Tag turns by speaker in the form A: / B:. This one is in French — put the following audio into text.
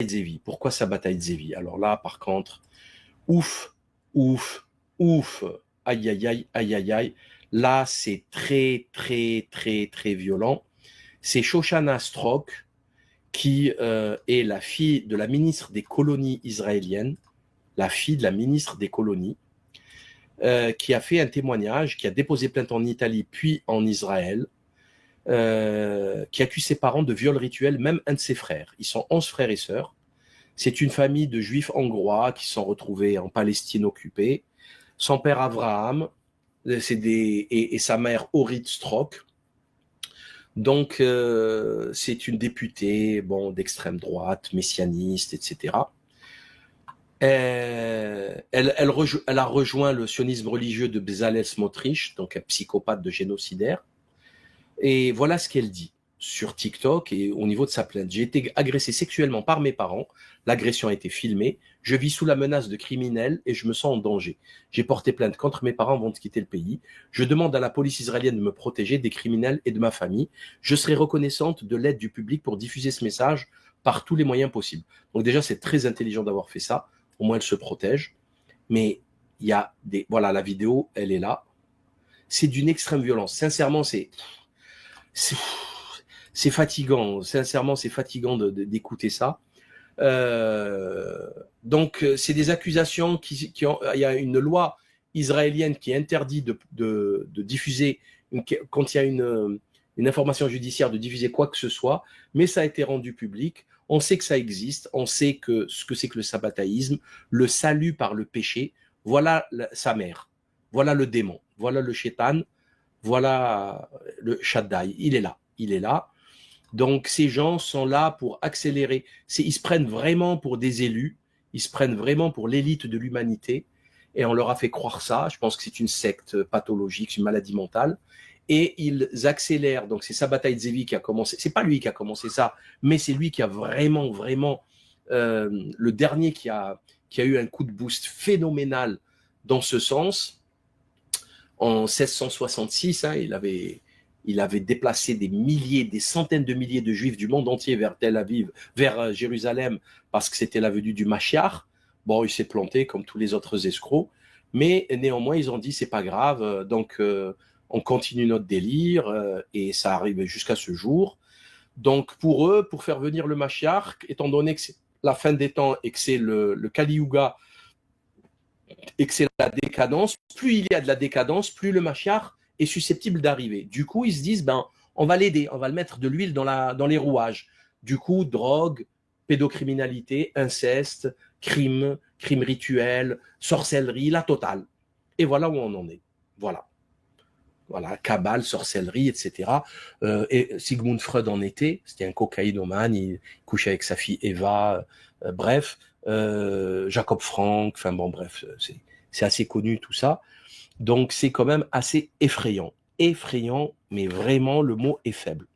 A: Sabbatai Zevi. Pourquoi Sabbatai Zevi? Alors là, par contre, ouf, ouf, ouf, aïe, aïe, aïe, aïe, aïe, aïe. Là, c'est très, très, très, très violent. C'est Shoshana Strock, qui est la fille de la ministre des colonies israéliennes, la fille de la ministre des colonies, qui a fait un témoignage, qui a déposé plainte en Italie, puis en Israël, qui accuse ses parents de viol rituel, même un de ses frères. Ils sont 11 frères et sœurs. C'est une famille de juifs hongrois qui se sont retrouvés en Palestine occupée. Son père Abraham et sa mère Orit Strock. Donc, c'est une députée d'extrême droite, messianiste, etc. Elle a rejoint le sionisme religieux de Bezalel Smotrich, donc un psychopathe de génocidaire. Et voilà ce qu'elle dit sur TikTok et au niveau de sa plainte. J'ai été agressée sexuellement par mes parents. L'agression a été filmée. Je vis sous la menace de criminels et je me sens en danger. J'ai porté plainte contre mes parents avant de quitter le pays. Je demande à la police israélienne de me protéger des criminels et de ma famille. Je serai reconnaissante de l'aide du public pour diffuser ce message par tous les moyens possibles. Donc déjà, c'est très intelligent d'avoir fait ça. Au moins, elle se protège. Mais il y a des... Voilà, la vidéo, elle est là. C'est d'une extrême violence. Sincèrement, c'est fatigant. Sincèrement, c'est fatigant d'écouter ça. Donc, c'est des accusations il y a une loi israélienne qui interdit de diffuser, quand il y a une information judiciaire, de diffuser quoi que ce soit, mais ça a été rendu public. On sait que ça existe, on sait ce que c'est que le sabbataïsme, le salut par le péché. Voilà sa mère, voilà le démon, voilà le shaitan, voilà le Shaddai. Il est là. Donc, ces gens sont là pour accélérer. Ils se prennent vraiment pour des élus, ils se prennent vraiment pour l'élite de l'humanité, et on leur a fait croire ça. Je pense que c'est une secte pathologique, une maladie mentale, et ils accélèrent. Donc, c'est Sabbatai Zevi qui a commencé. C'est pas lui qui a commencé ça, mais c'est lui qui a vraiment, vraiment, le dernier qui a eu un coup de boost phénoménal dans ce sens. En 1666, il avait déplacé des centaines de milliers de juifs du monde entier vers Tel Aviv, vers Jérusalem, parce que c'était la venue du Mashiach. Bon, il s'est planté comme tous les autres escrocs, mais néanmoins, ils ont dit c'est pas grave, donc on continue notre délire, et ça arrive jusqu'à ce jour. Donc pour eux, pour faire venir le Mashiach, étant donné que c'est la fin des temps et que c'est le Kali Yuga, et que c'est la décadence, plus il y a de la décadence, plus le Mashiach est susceptible d'arriver. Du coup, ils se disent, on va l'aider, on va le mettre de l'huile dans les rouages. Du coup, drogue, pédocriminalité, inceste, crime rituel, sorcellerie, la totale. Et voilà où on en est. Voilà, cabale, sorcellerie, etc. Et Sigmund Freud en était, c'était un cocaïnomane, il couchait avec sa fille Eva, bref, Jacob Frank, enfin bon, bref, c'est assez connu tout ça. Donc c'est quand même assez effrayant, mais vraiment le mot est faible.